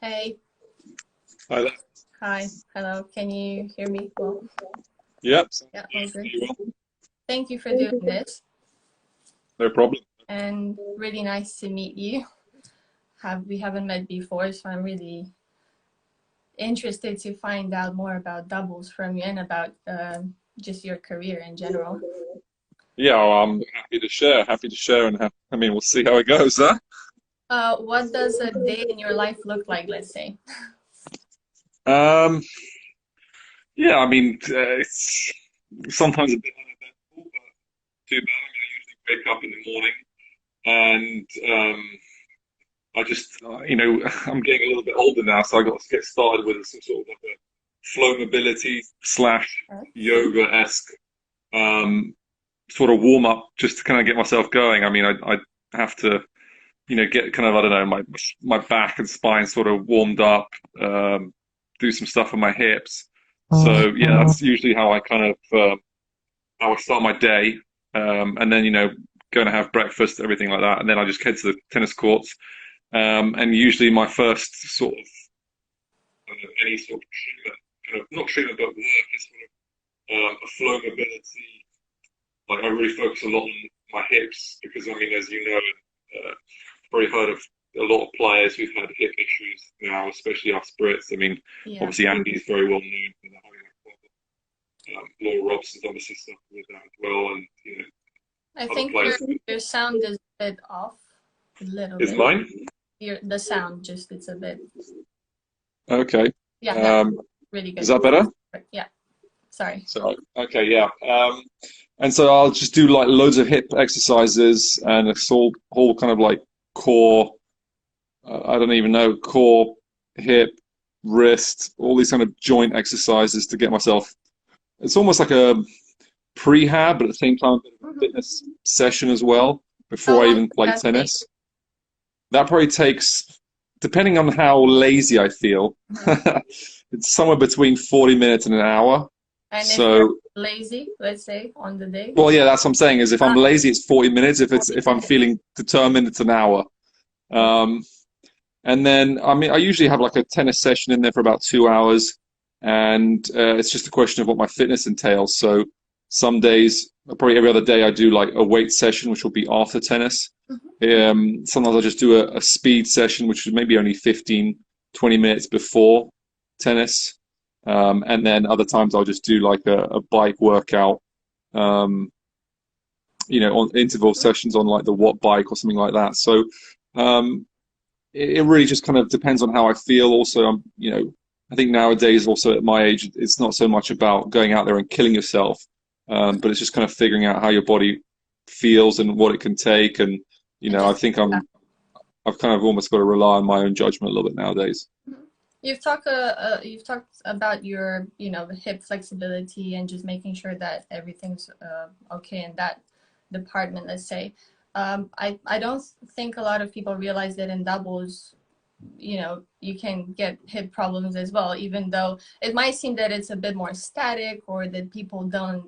Hey, Hi there. hi, hello. Can you hear me well? Yep. Yeah, all good. You well? Thank you for doing this, No problem. and really nice to meet you. We haven't met before, so I'm really interested to find out more about doubles from you and about just your career in general. Yeah, well, I'm happy to share. Happy to share, and I mean, we'll see how it goes, huh? What does a day in your life look like, let's say? Um, yeah, I mean, it's sometimes a bit uneventful, but too bad. I mean, I usually wake up in the morning, and I just, I'm getting a little bit older now, so I got to get started with some sort of like a flow mobility slash yoga-esque um, sort of warm up, just to kind of get myself going. I mean, I have to. Get kind of, I don't know, my back and spine sort of warmed up, do some stuff on my hips. So yeah, that's usually how I kind of how I start my day, and then going to have breakfast, everything like that, and then I just head to the tennis courts. And usually my first sort of any sort of treatment, kind of not treatment, but work is sort of a flow mobility. Like I really focus a lot on my hips because I mean, as you know. Probably heard of a lot of players who've had hip issues now, especially us Brits. I mean, Yeah, obviously Andy's very well known for that having that problem. Laura Robson's obviously suffered with that as well, and I other think players. your sound is a bit off, a little Is bit. mine? The sound just it's a bit. Okay. Yeah, that's really Is good. that better? Yeah, sorry. So okay, yeah. And so I'll just do like loads of hip exercises and it's all kind of like core. I don't even know, core, hip, wrist, all these kind of joint exercises to get myself. It's almost like a prehab, but at the same time, a bit of a fitness session as well How before I long even does play that take? tennis. That probably takes, depending on how lazy I feel, it's somewhere between 40 minutes and an hour. And if you're So, lazy, let's say on the day, well, yeah, that's what I'm saying. Is if I'm ah, lazy, it's 40 minutes. forty If I'm minutes. feeling determined, it's an hour. Okay. Um, And then, I mean, I usually have like a tennis session in there for about 2 hours, and it's just a question of what my fitness entails. So some days, probably every other day, I do like a weight session, which will be after tennis. Sometimes I just do a speed session, which is maybe only 15, 20 minutes before tennis. And then other times I'll just do like a bike workout, um, on interval sessions on like the Watt bike or something like that. So, um, it really just kind of depends on how I feel. Also, I think nowadays, also at my age, it's not so much about going out there and killing yourself, but it's just kind of figuring out how your body feels and what it can take. And And I just think I've kind of almost got to rely on my own judgment a little bit nowadays. you've talked about your the hip flexibility and just making sure that everything's okay in that department. Let's say, I don't think a lot of people realize that in doubles, you can get hip problems as well, even though it might seem that it's a bit more static or that people don't,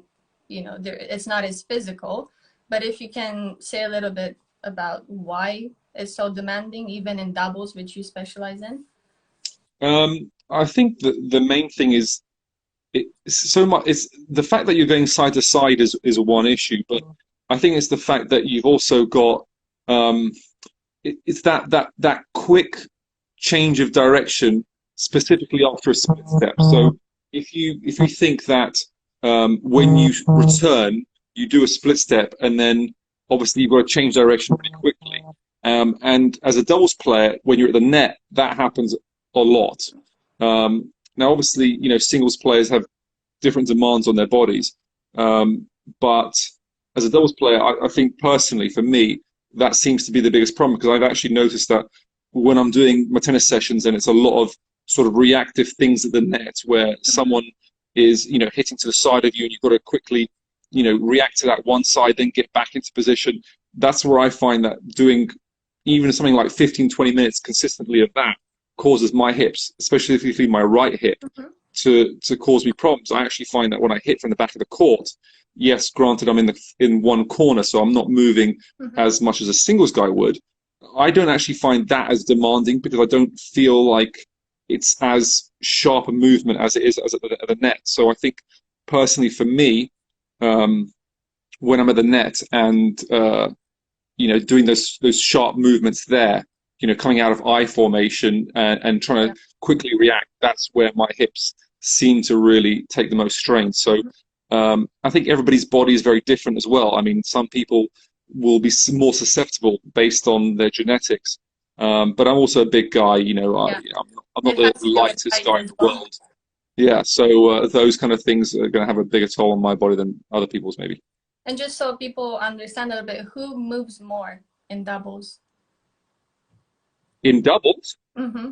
it's not as physical. But if you can say a little bit about why it's so demanding, even in doubles, which you specialize in. I think the main thing is it's so much. It's the fact that you're going side to side is one issue, but I think it's the fact that you've also got um, it's that quick change of direction, specifically after a split step. So if you think that when you return, you do a split step, and then obviously you've got to change direction pretty quickly. And as a doubles player, when you're at the net, that happens a lot. Now, obviously, singles players have different demands on their bodies, but as a doubles player, I think personally, for me, that seems to be the biggest problem because I've actually noticed that when I'm doing my tennis sessions and it's a lot of sort of reactive things at the net where someone is, hitting to the side of you and you've got to quickly, react to that one side, then get back into position. That's where I find that doing even something like 15, 20 minutes consistently of that causes my hips, especially my right hip, to cause me problems. I actually find that when I hit from the back of the court, yes, granted I'm in one corner, so I'm not moving as much as a singles guy would. I don't actually find that as demanding because I don't feel like it's as sharp a movement as it is as at the net. So I think personally for me, um, when I'm at the net and doing those sharp movements there, coming out of I formation and trying Yeah. to quickly react, that's where my hips seem to really take the most strain. So I think everybody's body is very different as well. I mean, some people will be more susceptible based on their genetics. But I'm also a big guy, Yeah. I'm not It the has to do with lightest height guy in as the well. world. Yeah, so those kind of things are going to have a bigger toll on my body than other people's maybe. And just so people understand a little bit, who moves more in doubles? In doubles, Mm-hmm.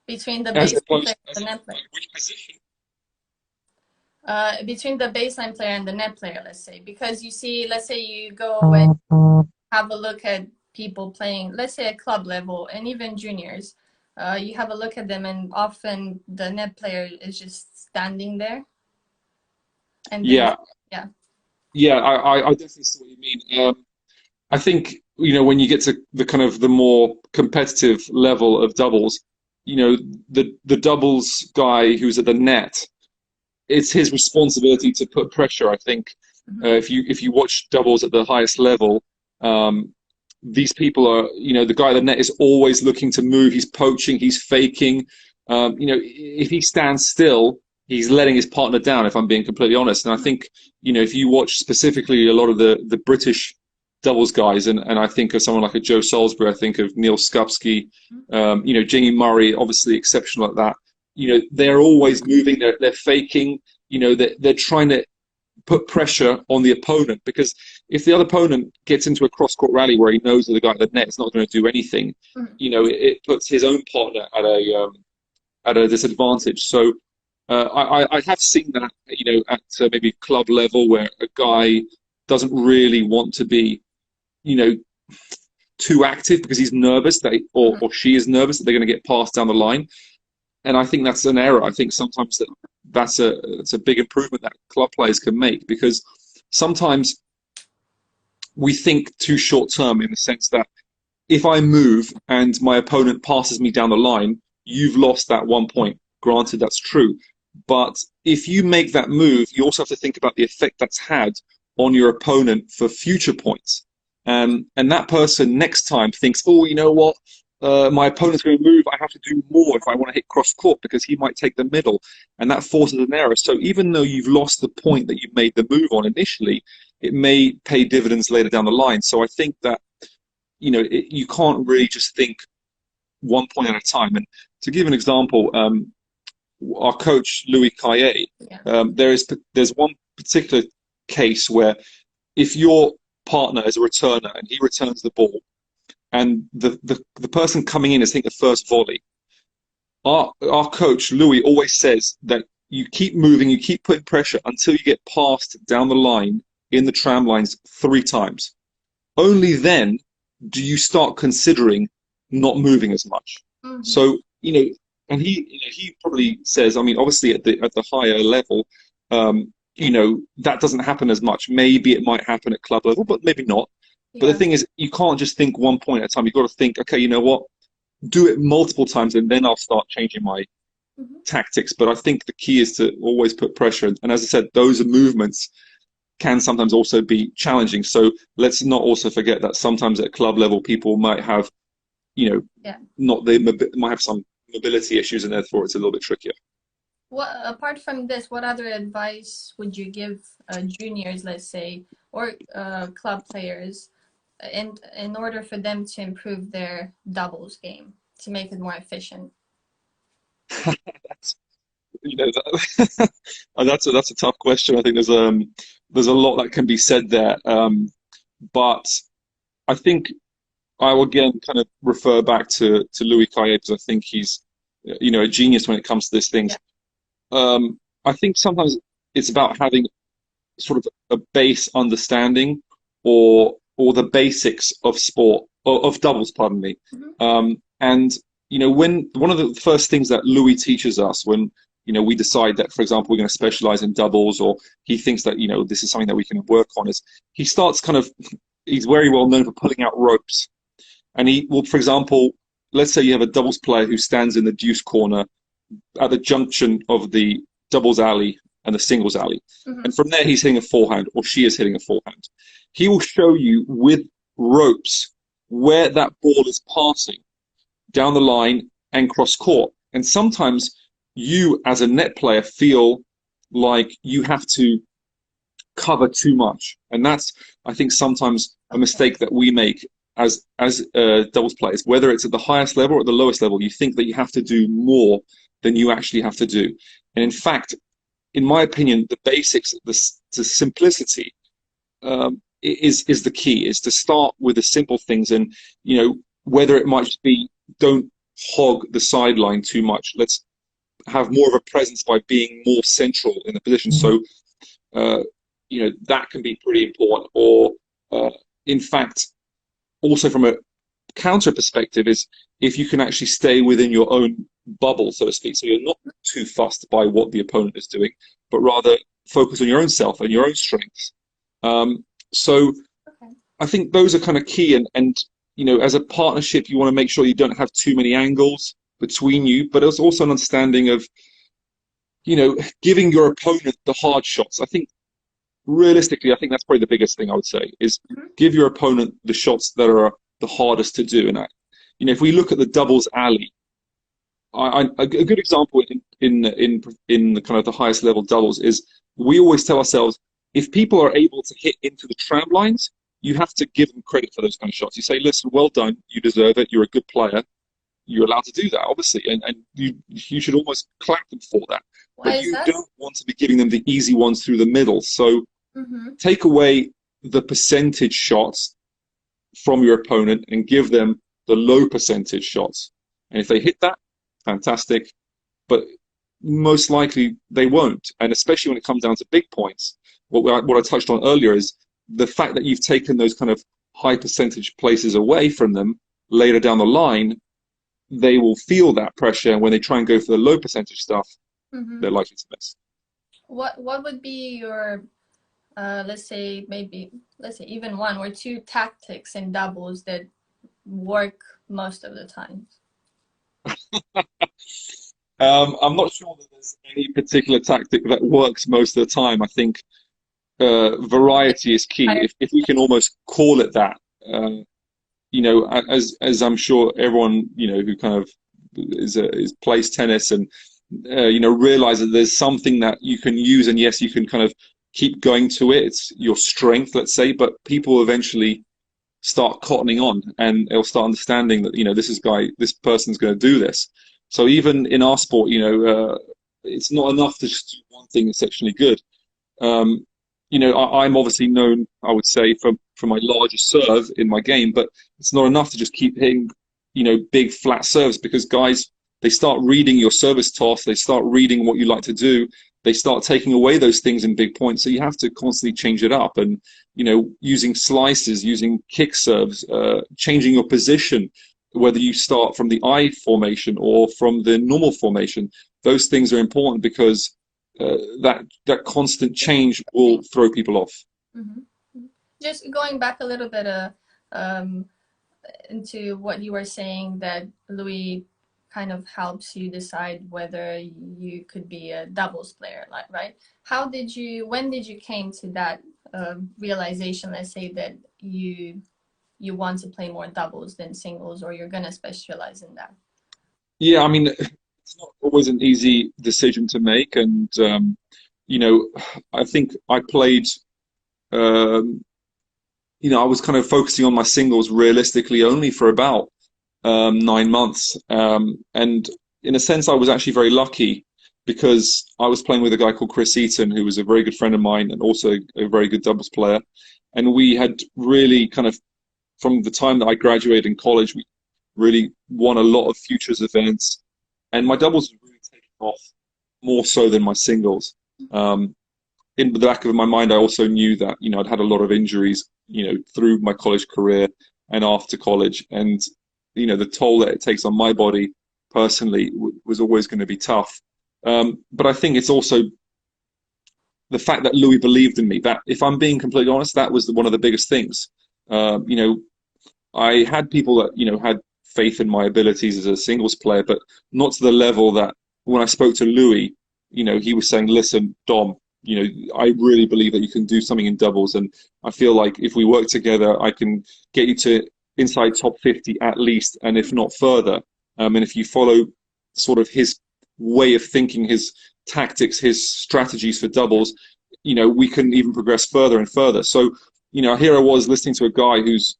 Between the as baseline player opposed and as the in net player. like which position? Between the baseline player and the net player, let's say. Because you see, let's say you go and have a look at people playing, let's say at club level and even juniors. You have a look at them, and often the net player is just standing there, and they, Yeah, yeah, yeah, I definitely see what you mean. I think, when you get to the kind of the more competitive level of doubles, the doubles guy who's at the net, it's his responsibility to put pressure. I think mm-hmm. if you watch doubles at the highest level, these people are, the guy at the net is always looking to move. He's poaching, he's faking. If he stands still, he's letting his partner down, if I'm being completely honest. And I think, if you watch specifically a lot of the British doubles guys, and I think of someone like a Joe Salisbury, I think of Neil Skupski, Jamie Murray, obviously exceptional at that. They're always moving, they're faking, they're trying to put pressure on the opponent, because if the other opponent gets into a cross-court rally where he knows that the guy at the net is not going to do anything, Mm-hmm. It puts his own partner at a disadvantage. So I have seen that, at maybe club level where a guy doesn't really want to be, you know, too active because he's nervous that or she is nervous that they're going to get passed down the line. And I think that's an error. I think sometimes it's a big improvement that club players can make, because sometimes we think too short term, in the sense that if I move and my opponent passes me down the line, you've lost that 1 point. Granted, that's true. But if you make that move, you also have to think about the effect that's had on your opponent for future points. And that person next time thinks, oh, you know what? My opponent's going to move. I have to do more if I want to hit cross court, because he might take the middle. And that forces an error. So even though you've lost the point that you made the move on initially, it may pay dividends later down the line. So I think that, you can't really just think 1 point at a time. And to give an example, our coach, Louis Caillet, Yeah. there's one particular case where if your partner is a returner and he returns the ball, and the person coming in is hitting the first volley, our coach Louis always says that you keep moving, you keep putting pressure until you get passed down the line in the tram lines 3 times. Only then do you start considering not moving as much. Mm-hmm. So, and he probably says, I mean, obviously at the higher level, that doesn't happen as much. Maybe it might happen at club level, but maybe not. Yeah. But the thing is, you can't just think 1 point at a time. You've got to think, okay, you know what? Do it multiple times, and then I'll start changing my tactics. But I think the key is to always put pressure. And as I said, those movements can sometimes also be challenging. So let's not also forget that sometimes at club level, people might have, might have some mobility issues, and therefore it's a little bit trickier. What, apart from this, what other advice would you give juniors, let's say, or club players, in order for them to improve their doubles game, to make it more efficient? That's, that's a tough question. I think there's a lot that can be said there. But I think I will again kind of refer back to Louis Caillet, because I think he's a genius when it comes to these things. Yeah. I think sometimes it's about having sort of a base understanding or the basics of sport, of doubles, pardon me. And when one of the first things that Louis teaches us when we decide that, for example, we're going to specialize in doubles, or he thinks that this is something that we can work on, is he starts he's very well known for pulling out ropes. And he will, for example, let's say you have a doubles player who stands in the deuce corner at the junction of the doubles alley and the singles alley. Mm-hmm. And from there, he's hitting a forehand, or she is hitting a forehand. He will show you with ropes where that ball is passing down the line and cross court. And sometimes you, as a net player, feel like you have to cover too much. And that's, I think, sometimes a mistake that we make as doubles players, whether it's at the highest level or at the lowest level. You think that you have to do more than you actually have to do. And in fact, in my opinion, the basics, the simplicity is the key, is to start with the simple things. And, whether it might just be, don't hog the sideline too much. Let's have more of a presence by being more central in the position. So, that can be pretty important. Or, in fact, also from a counter perspective, is if you can actually stay within your own bubble, so to speak. So you're not too fussed by what the opponent is doing, but rather focus on your own self and your own strengths. So I think those are kind of key. And as a partnership, you want to make sure you don't have too many angles between you, but there's also an understanding of, giving your opponent the hard shots. I think realistically, I think that's probably the biggest thing I would say, is give your opponent the shots that are the hardest to do. And if we look at the doubles alley, a good example in the kind of the highest level doubles is, we always tell ourselves, if people are able to hit into the tram lines, you have to give them credit for those kind of shots. You say, listen, well done, you deserve it, you're a good player, you're allowed to do that, obviously, and you should almost clap them for that. But you don't want to be giving them the easy ones through the middle. So take away the percentage shots from your opponent and give them the low percentage shots. And if they hit that, fantastic. But most likely they won't. And especially when it comes down to big points, what I touched on earlier is the fact that you've taken those kind of high percentage places away from them later down the line, they will feel that pressure. And when they try and go for the low percentage stuff, they're likely to miss. What would be your, let's say even one or two tactics in doubles that work most of the time? I'm not sure that there's any particular tactic that works most of the time. I think variety is key. If we can almost call it that, as I'm sure everyone who kind of is plays tennis and realize that there's something that you can use, and yes, you can kind of keep going to it. It's your strength, let's say, but people eventually start cottoning on, and they'll start understanding that this person's going to do this. So even in our sport, it's not enough to just do one thing exceptionally good. I'm obviously known, I would say, for my larger serve in my game, but it's not enough to just keep hitting, big flat serves, because guys, they start reading your service toss, they start reading what you like to do, they start taking away those things in big points. So you have to constantly change it up, and using slices, using kick serves, changing your position, whether you start from the I formation or from the normal formation. Those things are important, because that constant change will throw people off. Just going back a little bit into what you were saying, that Louis kind of helps you decide whether you could be a doubles player, right? When did you came to that realization, let's say, that you want to play more doubles than singles, or you're going to specialize in that? Yeah, I mean, it's not always an easy decision to make. And, I think I played, I was kind of focusing on my singles realistically only for about 9 months. And in a sense, I was actually very lucky, because I was playing with a guy called Chris Eaton, who was a very good friend of mine and also a very good doubles player. And we had really kind of, from the time that I graduated in college, we really won a lot of futures events, and my doubles was really taking off more so than my singles. In the back of my mind, I also knew that I'd had a lot of injuries through my college career and after college, and the toll that it takes on my body personally was always going to be tough. But I think it's also the fact that Louis believed in me. That, if I'm being completely honest, that was one of the biggest things. I had people that, had faith in my abilities as a singles player, but not to the level that when I spoke to Louis, he was saying, listen, Dom, I really believe that you can do something in doubles. And I feel like if we work together, I can get you to inside top 50 at least, and if not further. And if you follow sort of his way of thinking, his tactics, his strategies for doubles, we can even progress further and further. So, here I was listening to a guy who's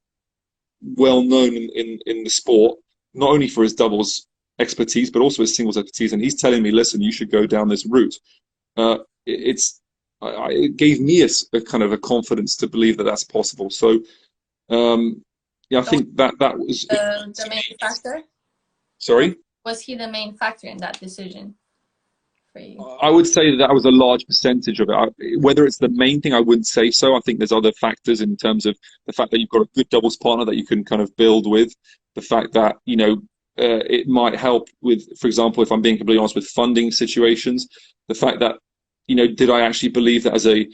well known in the sport, not only for his doubles expertise, but also his singles expertise. And he's telling me, listen, you should go down this route. It's it gave me a kind of a confidence to believe that that's possible. So, yeah, I So think that was the main factor? sorry. Was he the main factor in that decision for you? I would say that was a large percentage of it. Whether it's the main thing, I wouldn't say so. I think there's other factors in terms of the fact that you've got a good doubles partner that you can kind of build with. The fact that, it might help with, for example, if I'm being completely honest, with funding situations. The fact that, did I actually believe that as a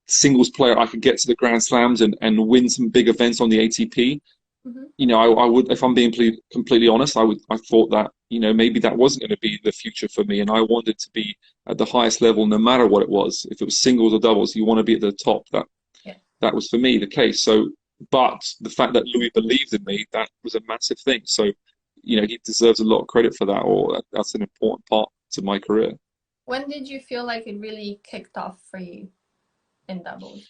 singles player I could get to the Grand Slams and win some big events on the ATP? Hmm. I would, if I'm being completely honest, I thought that, maybe that wasn't going to be the future for me. And I wanted to be at the highest level, no matter what it was. If it was singles or doubles, you want to be at the top. Yeah. That was for me the case. So, but the fact that Louis believed in me, that was a massive thing. So, he deserves a lot of credit for that, or that's an important part to my career. When did you feel like it really kicked off for you in doubles?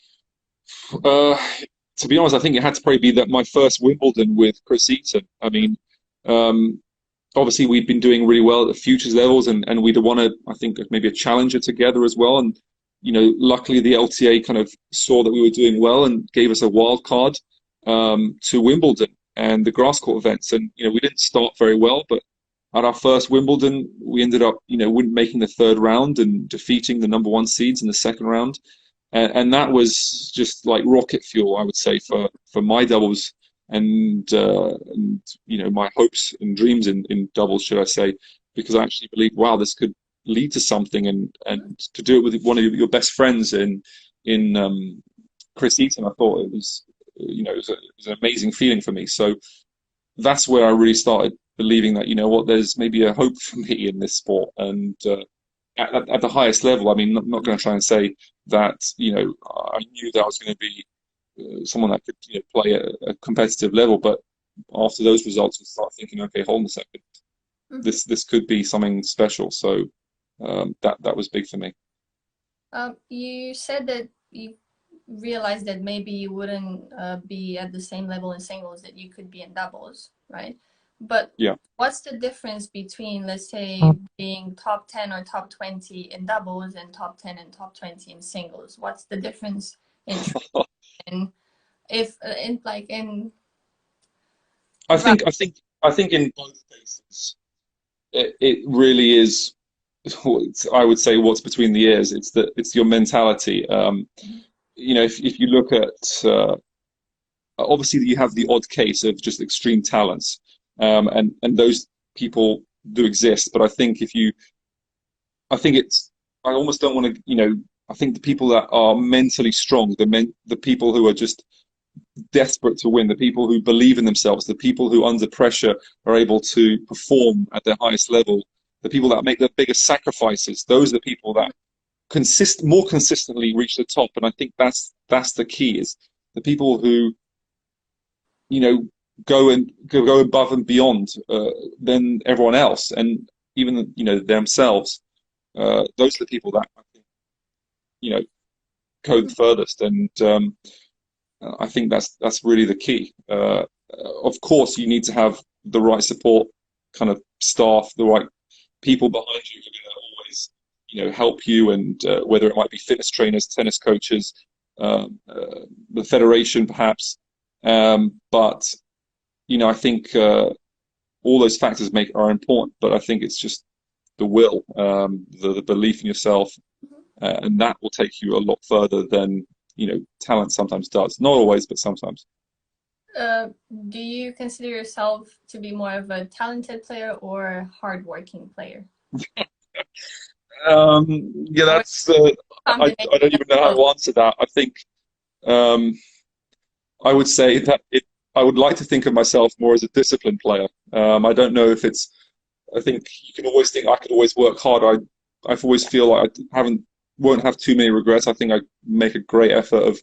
Uh, to be honest, I think it had to probably be that my first Wimbledon with Chris Eaton. I mean, um, obviously we'd been doing really well at the futures levels, and we'd won I think maybe a challenger together as well. And luckily the LTA kind of saw that we were doing well and gave us a wild card to Wimbledon and the grass court events. And we didn't start very well, but at our first Wimbledon, we ended up making the third round and defeating the number one seeds in the second round. And that was just like rocket fuel, I would say, for my doubles and my hopes and dreams in doubles, should I say, because I actually believed, wow, this could lead to something, and to do it with one of your best friends in Chris Eaton, I thought it was an amazing feeling for me. So that's where I really started believing that, there's maybe a hope for me in this sport. And at the highest level, I mean, not going to try and say that, I knew that I was going to be someone that could play at a competitive level, but after those results, we start thinking, okay, hold on a second, Mhm. this could be something special. So that was big for me. You said that you realized that maybe you wouldn't be at the same level in singles that you could be in doubles, right? But Yeah. what's the difference between, let's say, being top 10 or top 20 in doubles and top 10 and top 20 in singles? What's the difference in training? If in like in I right. think I think I think in both cases, it really is. I would say what's between the ears. It's your mentality. If you look at obviously you have the odd case of just extreme talents, and those people do exist. But I think I think I almost don't want to, I think the people that are mentally strong, the people who are just desperate to win, the people who believe in themselves, the people who under pressure are able to perform at their highest level, the people that make the biggest sacrifices, those are the people that more consistently reach the top. And I think that's the key, is the people who you know go above and beyond than everyone else, and even themselves. Those are the people that I think you know go the furthest, and I think that's really the key. Of course, you need to have the right support kind of staff, the right people behind you who are going to always help you, and whether it might be fitness trainers, tennis coaches, the federation perhaps. But I think all those factors are important, but I think it's just the will, the belief in yourself, and that will take you a lot further than talent sometimes does. Not always, but sometimes. Uh, do you consider yourself to be more of a talented player or a hardworking player? Yeah, Or that's. combination I don't of even know how both? to answer that. I think I would say that I would like to think of myself more as a disciplined player. I don't know if it's. I think you can always think I could always work hard. I've always feel like I won't have too many regrets. I think I make a great effort of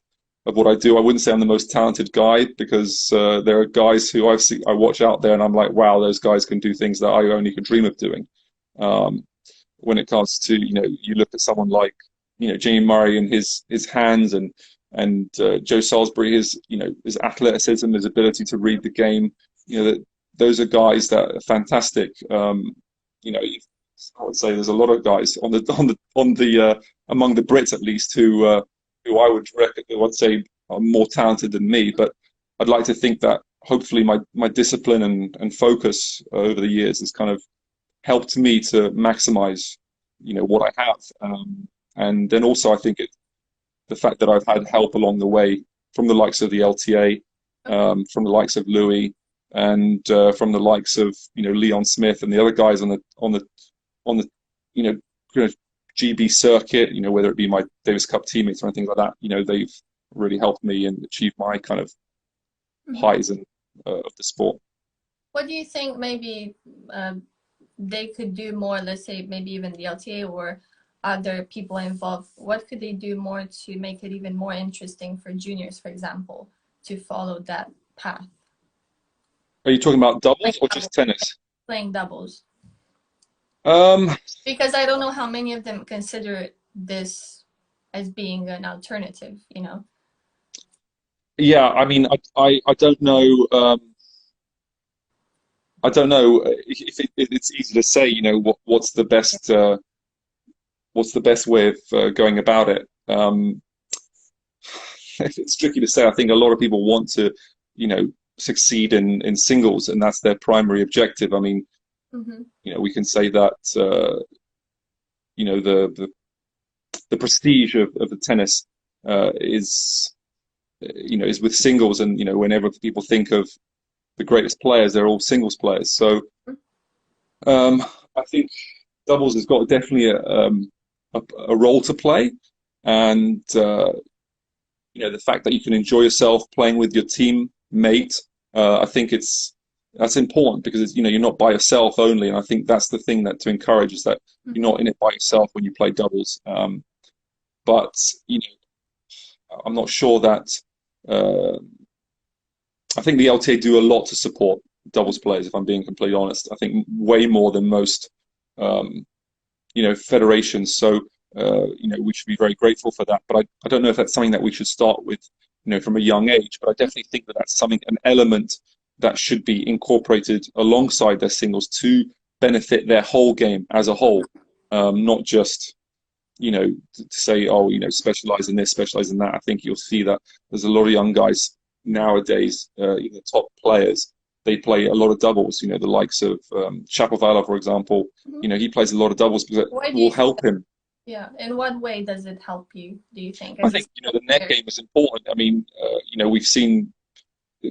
what I do. I wouldn't say I'm the most talented guy because there are guys who I watch out there and I'm like, wow, those guys can do things that I only could dream of doing. Um, when it comes to, you look at someone like, Jamie Murray and his hands and Joe Salisbury, his athleticism, his ability to read the game. That those are guys that are fantastic. I would say there's a lot of guys among the Brits at least who I would say are more talented than me. But I'd like to think that hopefully my discipline and focus over the years has kind of helped me to maximize what I have. And then also I think the fact that I've had help along the way from the likes of the LTA, from the likes of Louis, and from the likes of Leon Smith and the other guys on the kind of GB circuit, whether it be my Davis Cup teammates or anything like that, they've really helped me and achieve my kind of highs and of the sport. What do you think maybe they could do more, let's say maybe even the LTA or other people involved, what could they do more to make it even more interesting for juniors, for example, to follow that path? Are you talking about doubles or just tennis? Playing doubles. Um, Because I don't know how many of them consider this as being an alternative, Yeah, I mean, I don't know. I don't know if it's easy to say. What's the best way of going about it. It's tricky to say. I think a lot of people want to, succeed in singles, and that's their primary objective. I mean, we can say that the prestige of the tennis is with singles, and whenever people think of the greatest players, they're all singles players. So I think doubles has got definitely a role to play, and the fact that you can enjoy yourself playing with your teammate, I think that's important because you're not by yourself only, and I think that's the thing that to encourage is that you're not in it by yourself when you play doubles. But I'm not sure that I think the LTA do a lot to support doubles players. If I'm being completely honest, I think way more than most federations. So we should be very grateful for that. But I don't know if that's something that we should start with, from a young age. But I definitely think that that's an element that should be incorporated alongside their singles to benefit their whole game as a whole, not just to say, specialize in this, specialize in that. I think you'll see that there's a lot of young guys nowadays, top players. They play a lot of doubles. The likes of Shapovalov, for example. He plays a lot of doubles because it will help him. Yeah. In what way does it help you, do you think? I think the net game is important. I mean, we've seen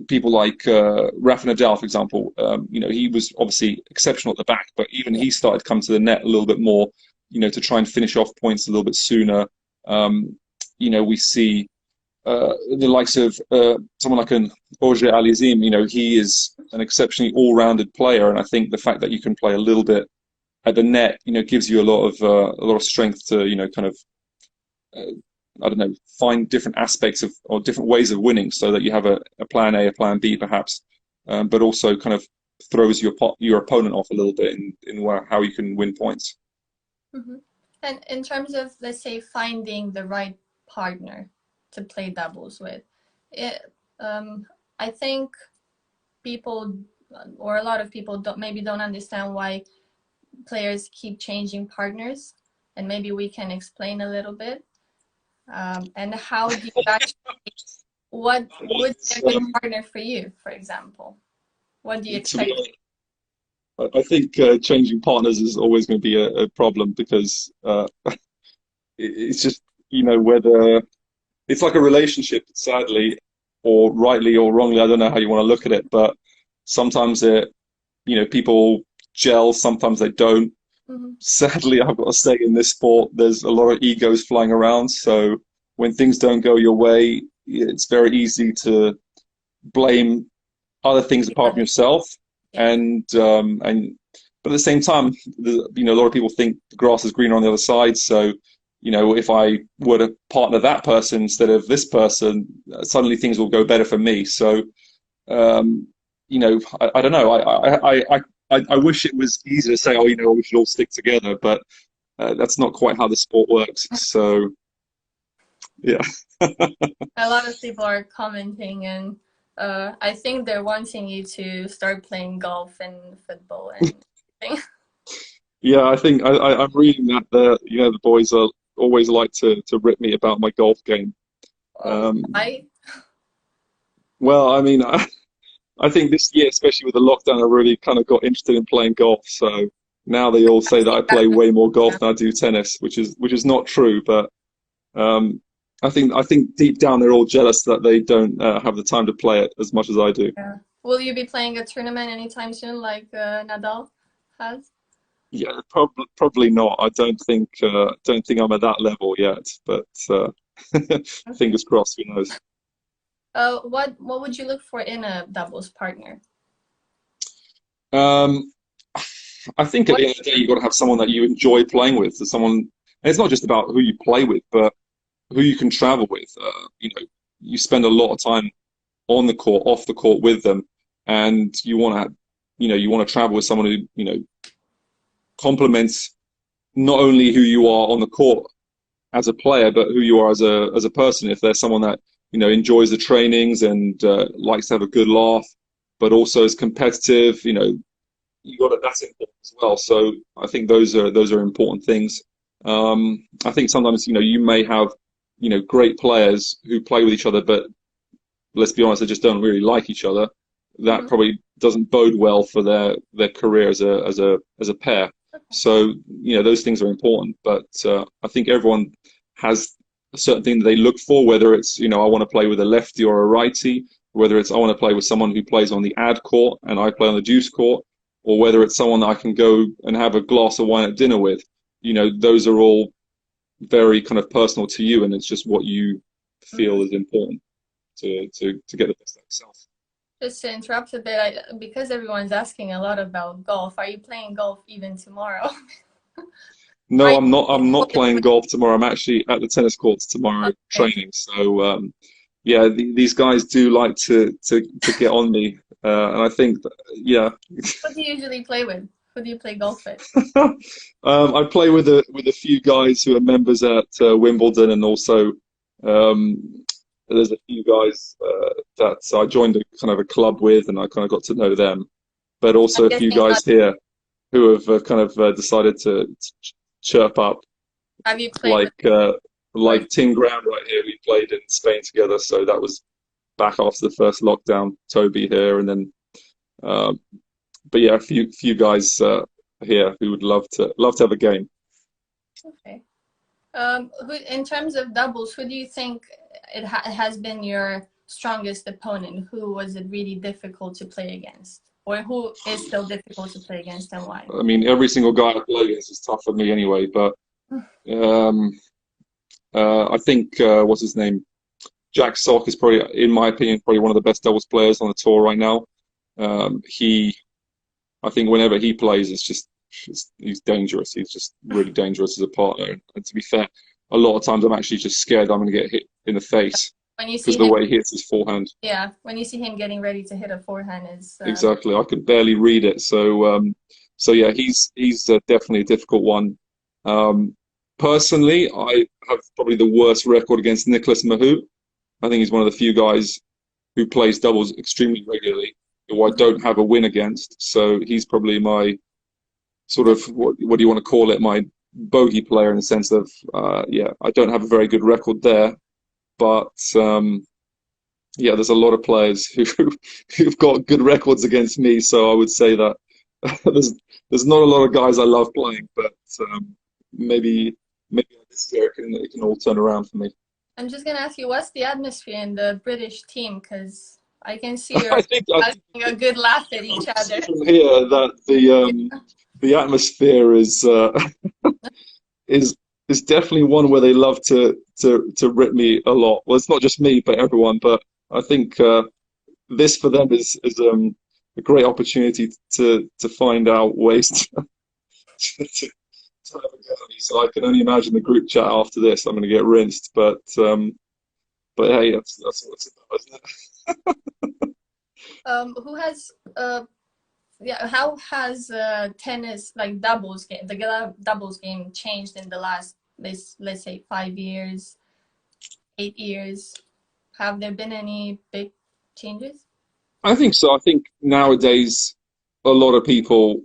people like Rafa Nadal, for example. He was obviously exceptional at the back, but even he started to come to the net a little bit more, to try and finish off points a little bit sooner. We see the likes of someone like an Auger Aliassime. He is an exceptionally all-rounded player, and I think the fact that you can play a little bit at the net, gives you a lot of strength to, kind of, I don't know, find different aspects of or different ways of winning, so that you have a plan A, a plan B, perhaps, but also kind of throws your opponent off a little bit in how you can win points. And in terms of, let's say, finding the right partner to play doubles with, I think people, or a lot of people, don't understand why players keep changing partners, and maybe we can explain a little bit. And how do you actually, what would be a good partner for you, for example? What do you expect? I think changing partners is always going to be a problem because it's just, whether it's like a relationship, sadly, or rightly or wrongly, I don't know how you want to look at it, but sometimes people gel, sometimes they don't. Sadly, I've got to say, in this sport, there's a lot of egos flying around. So when things don't go your way, it's very easy to blame other things apart from yourself, Yeah. and but at the same time, a lot of people think the grass is greener on the other side. So, if I were to partner that person instead of this person, suddenly things will go better for me. So, um, I don't know. I wish it was easy to say, oh, we should all stick together, but that's not quite how the sport works. So, yeah. A lot of people are commenting, and I think they're wanting you to start playing golf and football and things. Yeah, I think I'm reading that the boys are always like to rip me about my golf game. Oh, Um, I well, I mean, I think this year, especially with the lockdown, I really kind of got interested in playing golf. So now they all say that I think play way more golf yeah. than I do tennis, which is not true. But um, I think deep down they're all jealous that they don't have the time to play it as much as I do. Yeah. Will you be playing a tournament anytime soon, like Nadal has? Yeah, probably not. I don't think I'm at that level yet, but Okay. fingers crossed. Who knows? What would you look for in a doubles partner? Um, I think at What? the end of the day, you've got to have someone that you enjoy playing with. So someone, and it's not just about who you play with, but who you can travel with. You spend a lot of time on the court, off the court with them, and you want to travel with someone who complements not only who you are on the court as a player, but who you are as a person. If there's someone that enjoys the trainings and likes to have a good laugh, but also is competitive, you got it. That's important as well. So I think those are important things. I think sometimes you may have great players who play with each other, but let's be honest, they just don't really like each other. That Mhm. probably doesn't bode well for their career as a pair. So those things are important, but I think everyone has a certain thing that they look for, whether it's I want to play with a lefty or a righty, whether it's I want to play with someone who plays on the ad court and I play on the deuce court, or whether it's someone that I can go and have a glass of wine at dinner with. Those are all very kind of personal to you, and it's just what you feel Mhm. is important to get the best out of yourself. Just to interrupt a bit, because everyone's asking a lot about golf, are you playing golf even tomorrow? Are No, you I'm not. I'm not holding playing with? golf tomorrow. I'm actually at the tennis courts tomorrow Okay. training. So yeah, these guys do like to get on me, and I think that, yeah, What do you usually play with? Who do you play golf with? I play with a few guys who are members at Wimbledon, and also um, there's a few guys that I joined a kind of a club with, and I kind of got to know them. But I'm also a few guessing not. guys here who have kind of decided to chirp up, Have you played with like like? Tim Graham right here. We played in Spain together, so that was back after the first lockdown. Toby here, and then um, but yeah, a few guys here who would love to have a game. Okay. In terms of doubles, who do you think has been your strongest opponent? Who was it really difficult to play against, or who is still difficult to play against, and why? I mean, every single guy I play against is tough for me anyway. But um, I think what's his name? Jack Sock is probably, in my opinion, probably one of the best doubles players on the tour right now. I think whenever he plays, he's dangerous. He's just really dangerous as a partner. And to be fair, a lot of times I'm actually just scared I'm going to get hit in the face When you because see the him, way he hits his forehand. yeah, when you see him getting ready to hit a forehand is Exactly, I could barely read it. So yeah, he's definitely a difficult one. Um, Personally, I have probably the worst record against Nicholas Mahut. I think he's one of the few guys who plays doubles extremely regularly, who I don't have a win against. So he's probably my sort of what do you want to call it? My bogey player in the sense of yeah, I don't have a very good record there, but yeah, there's a lot of players who've got good records against me. So I would say that there's not a lot of guys I love playing, but maybe this year it can all turn around for me. I'm just gonna ask you, what's the atmosphere in the British team? Because I can see you're I think having a good laugh at I each can see other. from here that the atmosphere is is definitely one where they love to rip me a lot. Well, it's not just me, but everyone. But I think this for them is a great opportunity to find out ways to have a go at me. So I can only imagine the group chat after this. I'm going to get rinsed, but hey, that's what it's about, isn't it? Who has yeah, how has tennis, like doubles game, the doubles game changed in the last, let's say 5 years, 8 years? Have there been any big changes? I think so. I think nowadays a lot of people.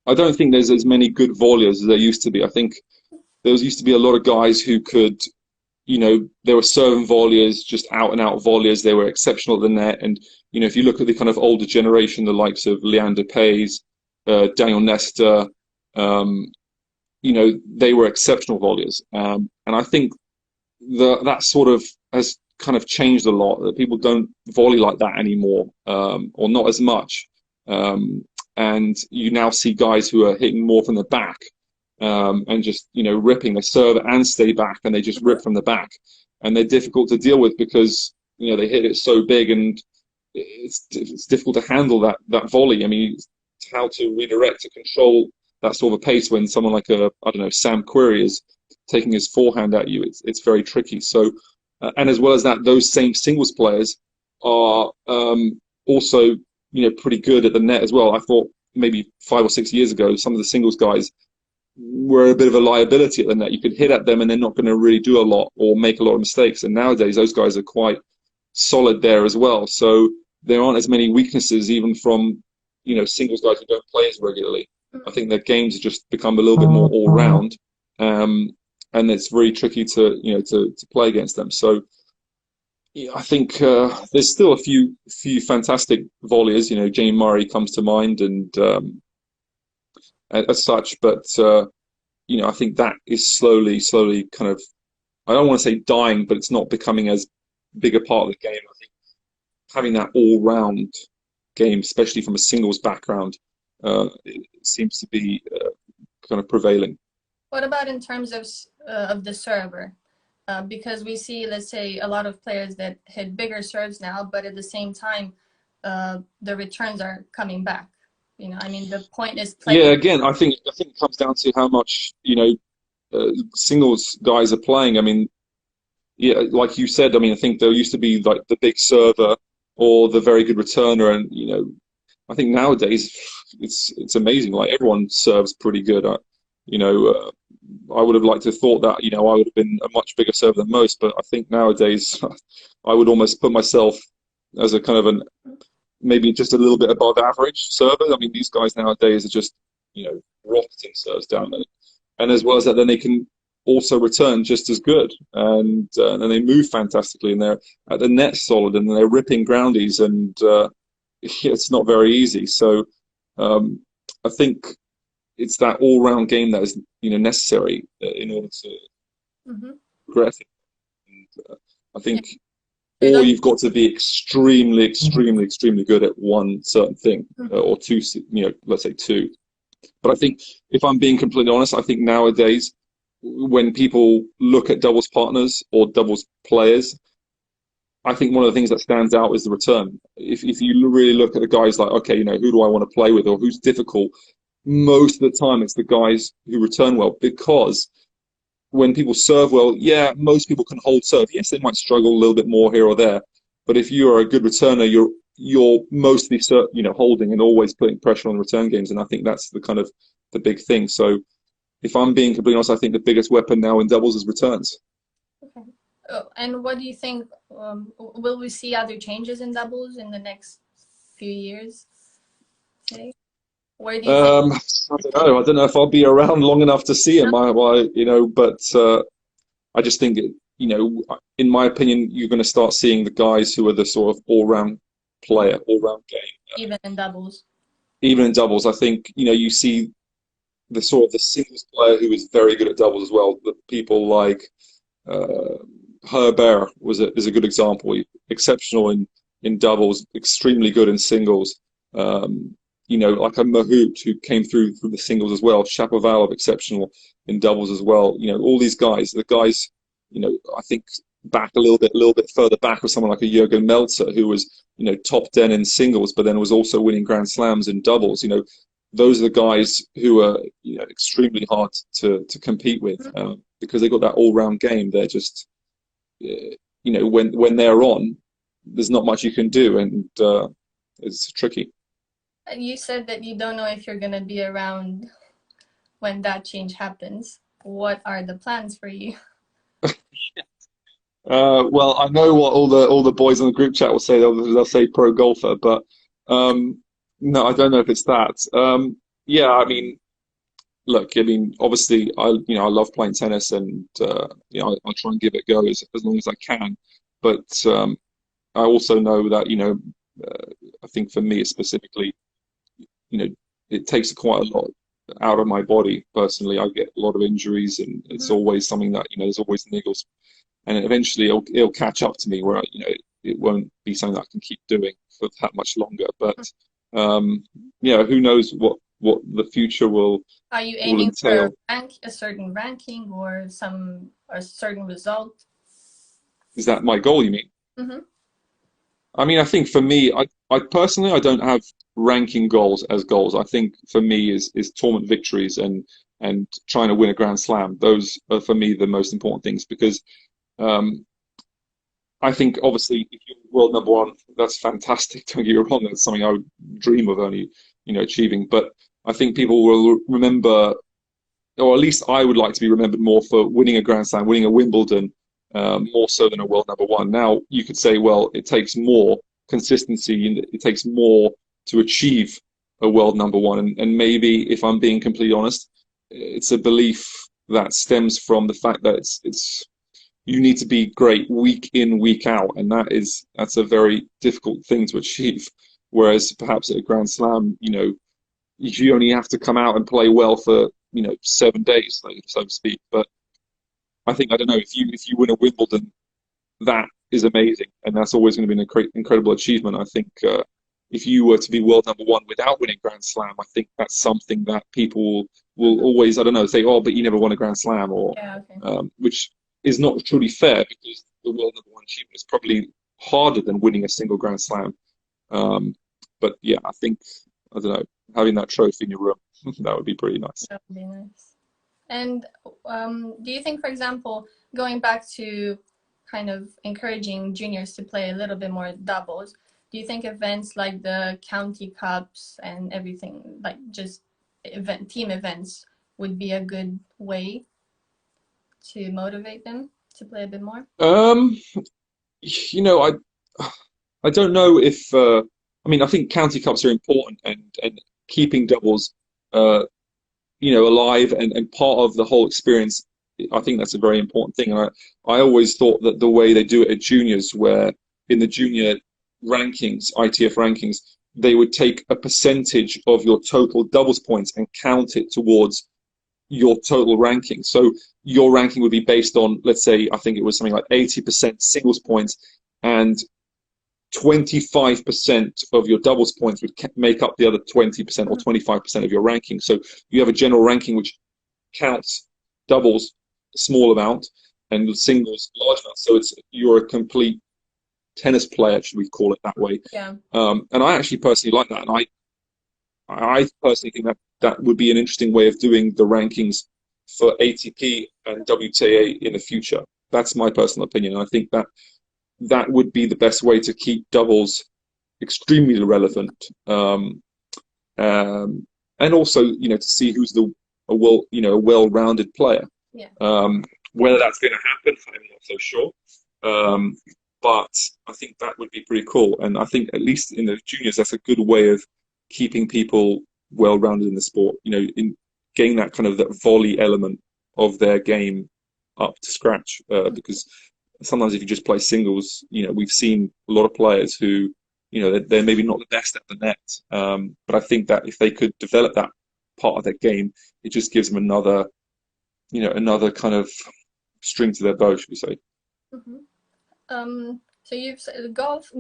I don't think there's as many good volleys as there used to be. I think there used to be a lot of guys who could, they were serving volleyers, just out and out volleyers. They were exceptional at the net. And, if you look at the kind of older generation, the likes of Leander Paes, Daniel Nestor, they were exceptional volleyers. And I think that sort of has kind of changed a lot, that people don't volley like that anymore, or not as much. And you now see guys who are hitting more from the back, and just, ripping. They serve and stay back, and they just rip from the back. And they're difficult to deal with because, they hit it so big, and it's difficult to handle that volley. I mean, how to redirect, to control that sort of a pace when someone like I don't know, Sam Querrey is taking his forehand at you. It's very tricky. So, and as well as that, those same singles players are also, pretty good at the net as well. I thought maybe 5 or 6 years ago, some of the singles guys were a bit of a liability at the net. You could hit at them and they're not going to really do a lot or make a lot of mistakes. And nowadays, those guys are quite solid there as well. So there aren't as many weaknesses even from, singles guys who don't play as regularly. I think their games have just become a little bit more all round. And it's very tricky to play against them. So yeah, I think there's still a few fantastic volleyers. Jamie Murray comes to mind, and as such. But I think that is slowly kind of, I don't want to say dying, but it's not becoming as big a part of the game. I think having that all-round game, especially from a singles background, it seems to be kind of prevailing. What about in terms of the server? Because we see, let's say, a lot of players that hit bigger serves now, but at the same time, the returns are coming back. I mean, the point is playing. Yeah, again, I think it comes down to how much singles guys are playing. I mean, yeah, like you said, I mean, I think there used to be like the big server or the very good returner, and I think nowadays it's amazing. Like everyone serves pretty good. I would have liked to have thought that, I would have been a much bigger server than most, but I think nowadays I would almost put myself as a kind of maybe just a little bit above average server. I mean, these guys nowadays are just, rocketing serves down there. And as well as that, then they can also return just as good. And they move fantastically, and they're at the net solid, and they're ripping groundies, and it's not very easy. So I think it's that all-round game that is, necessary in order to progress. And I think, or you've got to be extremely, extremely, extremely good at one certain thing, or two, let's say two. But I think, if I'm being completely honest, I think nowadays, when people look at doubles partners or doubles players, I think one of the things that stands out is the return. If you really look at the guys like, okay, who do I want to play with, or who's difficult? Most of the time, it's the guys who return well, because when people serve well, yeah, most people can hold serve. Yes, they might struggle a little bit more here or there, but if you are a good returner, you're mostly holding and always putting pressure on the return games, and I think that's the kind of the big thing. So, if I'm being completely honest, I think the biggest weapon now in doubles is returns. Okay. Oh, and what do you think? Will we see other changes in doubles in the next few years? Okay. Where do you think? I don't know if I'll be around long enough to see him. But I just think, in my opinion, you're going to start seeing the guys who are the sort of all-round player, all-round game. Even in doubles. Even in doubles, I think you see the sort of the singles player who is very good at doubles as well. The people like Herbert is a good example. Exceptional in doubles, extremely good in singles. Like a Mahout who came through the singles as well. Shapovalov, exceptional in doubles as well. All these guys, I think back a little bit further back with someone like a Jürgen Meltzer, who was, top 10 in singles, but then was also winning Grand Slams in doubles. Those are the guys who are, extremely hard to compete with, because they got that all-round game. They're just, when they're on, there's not much you can do, and it's tricky. And you said that you don't know if you're gonna be around when that change happens. What are the plans for you? Well, I know what all the boys on the group chat will say. They'll say pro golfer, but no, I don't know if it's that. Yeah, I mean, look, I mean, obviously, I love playing tennis, and I'll try and give it a go as long as I can. But I also know that, I think for me specifically, you know, it takes quite a lot out of my body personally. I get a lot of injuries, and it's Mhm. always something that, there's always niggles, and eventually it'll catch up to me where, it won't be something that I can keep doing for that much longer. But yeah, who knows what the future Are you will aiming for entail. a certain ranking or a certain result? Is that my goal, you mean? Hmm. I mean, I think for me, I personally, I don't have ranking goals as goals. I think for me is tournament victories and trying to win a Grand Slam. Those are for me the most important things, because um, I think obviously if you're world number one, that's fantastic. Don't get me wrong, that's something I would dream of only, achieving. But I think people will remember, or at least I would like to be remembered more for winning a Grand Slam, winning a Wimbledon, more so than a world number one. Now, you could say, well, it takes more consistency and it takes more to achieve a world number one. And maybe, if I'm being completely honest, it's a belief that stems from the fact that it's you need to be great week in, week out, and that's a very difficult thing to achieve. Whereas perhaps at a Grand Slam, you only have to come out and play well for 7 days, so to speak. But I don't know, if you win a Wimbledon, that is amazing, and that's always going to be an incredible achievement. I think if you were to be world number one without winning Grand Slam, I think that's something that people will always, I don't know, say, oh, but you never won a Grand Slam, or Yeah, okay. which is not truly fair, because the world number one achievement is probably harder than winning a single Grand Slam. Um, but yeah, I think, I don't know, having that trophy in your room, that would be pretty nice. That would be nice. And do you think, for example, going back to kind of encouraging juniors to play a little bit more doubles, do you think events like the county cups and everything, like just team events, would be a good way to motivate them to play a bit more? Um, I don't know if I mean, I think county cups are important, and keeping doubles uh, alive and part of the whole experience. I think that's a very important thing. And I always thought that the way they do it at juniors, where in the junior rankings, ITF rankings, they would take a percentage of your total doubles points and count it towards your total ranking. So your ranking would be based on, let's say, I think it was something like 80% singles points, and 25% of your doubles points would make up the other 20% or Mhm. 25% of your ranking. So you have a general ranking which counts doubles a small amount and singles a large amount. So you're a complete tennis player, should we call it that way? Yeah. And I actually personally like that, and I personally think that would be an interesting way of doing the rankings for ATP and WTA in the future. That's my personal opinion, and I think that would be the best way to keep doubles extremely relevant, and also, to see who's a well-rounded player. Yeah. Whether that's going to happen, I'm not so sure. Um, but I think that would be pretty cool, and I think at least in the juniors, that's a good way of keeping people well-rounded in the sport. In getting that kind of that volley element of their game up to scratch, because sometimes if you just play singles, we've seen a lot of players who, they're maybe not the best at the net. But I think that if they could develop that part of their game, it just gives them another kind of string to their bow, should we say? Hmm. So you've said golf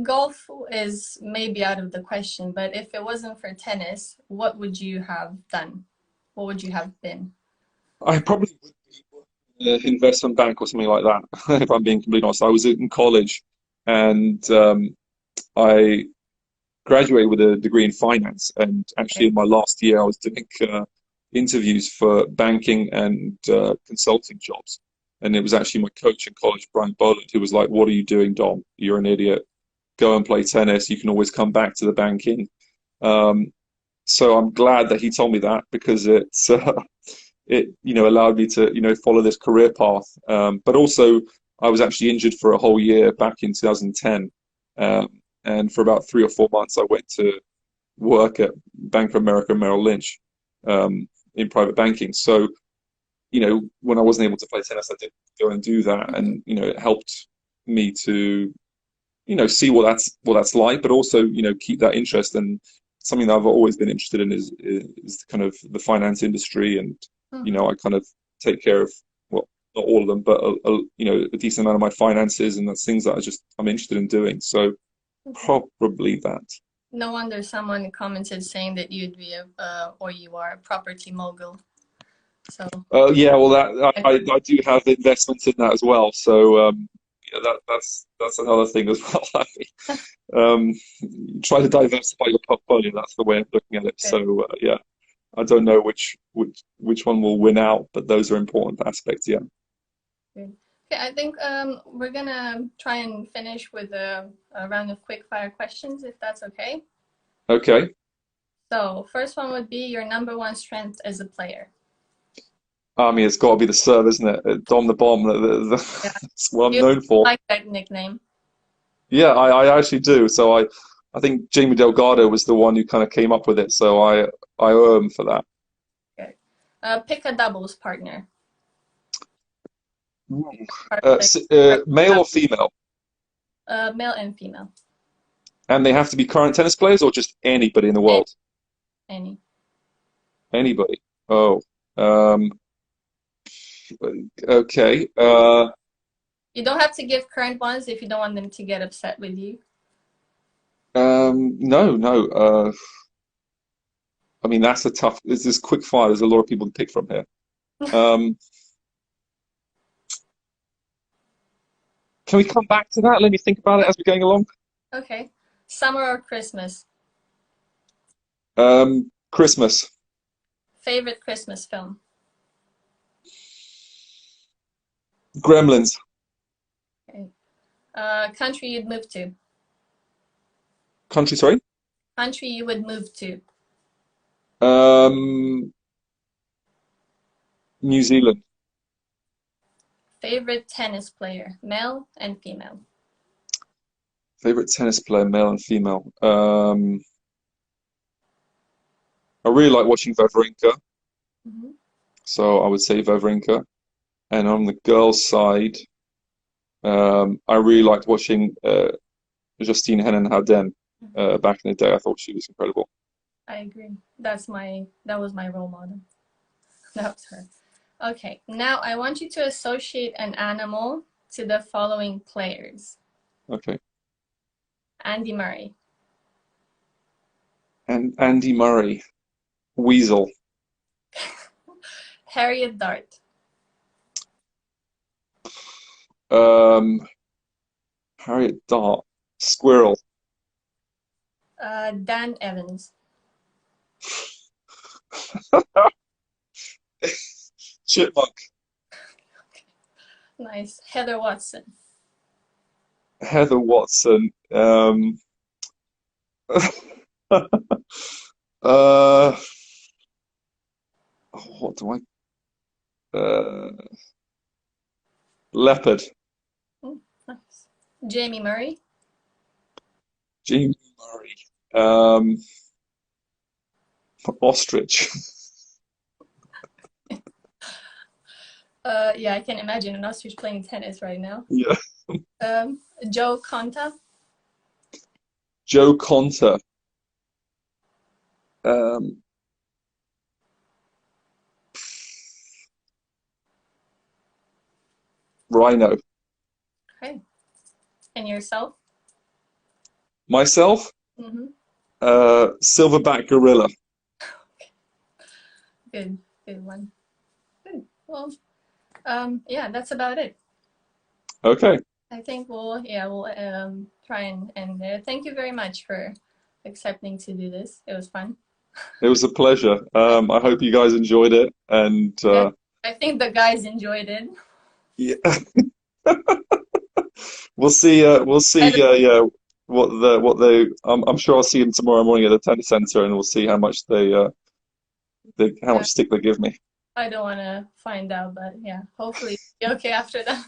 is maybe out of the question, but if it wasn't for tennis, what would you have done? What would you have been? I probably would be. investment bank or something like that. If I'm being completely honest, I was in college, and I graduated with a degree in finance. And actually, Okay. in my last year, I was doing interviews for banking and consulting jobs. And it was actually my coach in college, Brian Boland, who was like, "What are you doing, Dom? You're an idiot. Go and play tennis. You can always come back to the banking." Um, so I'm glad that he told me that, because it allowed me to follow this career path. But also, I was actually injured for a whole year back in 2010, and for about 3 or 4 months I went to work at Bank of America Merrill Lynch, in private banking. So when I wasn't able to play tennis, I did go and do that, Mhm. and it helped me to see what that's like, but also keep that interest. And something that I've always been interested in is kind of the finance industry. And Mhm. I kind of take care of, well, not all of them, but a decent amount of my finances, and that's things that I'm interested in doing. So Okay. probably that. No wonder someone commented saying that you'd be or you are a property mogul. So, Yeah, well, that and I do have investments in that as well. So that's another thing as well. Um, try to diversify your portfolio. That's the way of looking at it. good, So yeah, I don't know which one will win out, but those are important aspects. Yeah. good. Okay, I think we're gonna try and finish with a round of quick fire questions, if that's okay. Okay. So, first one would be your number one strength as a player. I mean, it's got to be the serve, isn't it? Dom the bomb. Yeah, That's what I'm you known for. like that nickname. Yeah, I actually do. So I think Jamie Delgado was the one who kind of came up with it. So I owe him for that. Good. Pick a doubles partner. Perfect. Male or female? Male and female. And they have to be current tennis players, or just anybody in the Any. world? Any. Anybody. Oh. Um, okay. You don't have to give current ones if you don't want them to get upset with you. No, no. I mean, that's a tough. This is quick fire. There's a lot of people to pick from here. Um, can we come back to that? Let me think about it as we're going along. Okay. Summer or Christmas? Christmas. Favorite Christmas film? Gremlins. Okay. Country you'd move to? Country, sorry. Country you would move to? Um, New Zealand. Favorite tennis player? Male and female? Favorite tennis player, male and female. I really like watching Wawrinka, Mhm. so I would say Wawrinka. And on the girls' side, I really liked watching Justine Henin-Hardenne back in the day. I thought she was incredible. I agree. That was my role model. That was her. Okay, now I want you to associate an animal to the following players. Okay. Andy Murray, And Andy Murray, Weasel. Harriet Dart, Um, Harriet Dart, Squirrel. Dan Evans, Chipmunk. nice, Heather Watson, Heather Watson. uh, what do Leopard. nice, Jamie Murray, Jamie Murray. Um, Ostrich. yeah, I can imagine an ostrich playing tennis right now. Yeah. Joe Conta, Joe Conter. Um, Rhino. okay, and yourself. Myself, Mm-hmm. Silverback Gorilla. Good, good one. Good. Well, Yeah, that's about it. Okay. I think we'll try and end there. Thank you very much for accepting to do this. It was fun. It was a pleasure. I hope you guys enjoyed it, and Yeah, I think the guys enjoyed it. yeah, we'll see. We'll see. I don't, Yeah, I'm sure I'll see them tomorrow morning at the tennis center, and we'll see how much how yeah, much stick they give me. I don't want to find out, but yeah, hopefully you'll be okay after that.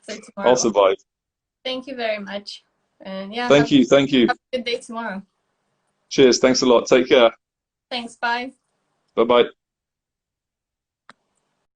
So I'll tomorrow. survive. Thank you very much. And yeah, Thank you. Thank you. have a good day tomorrow. Cheers. Thanks a lot. Take care. Thanks. Bye. Bye bye.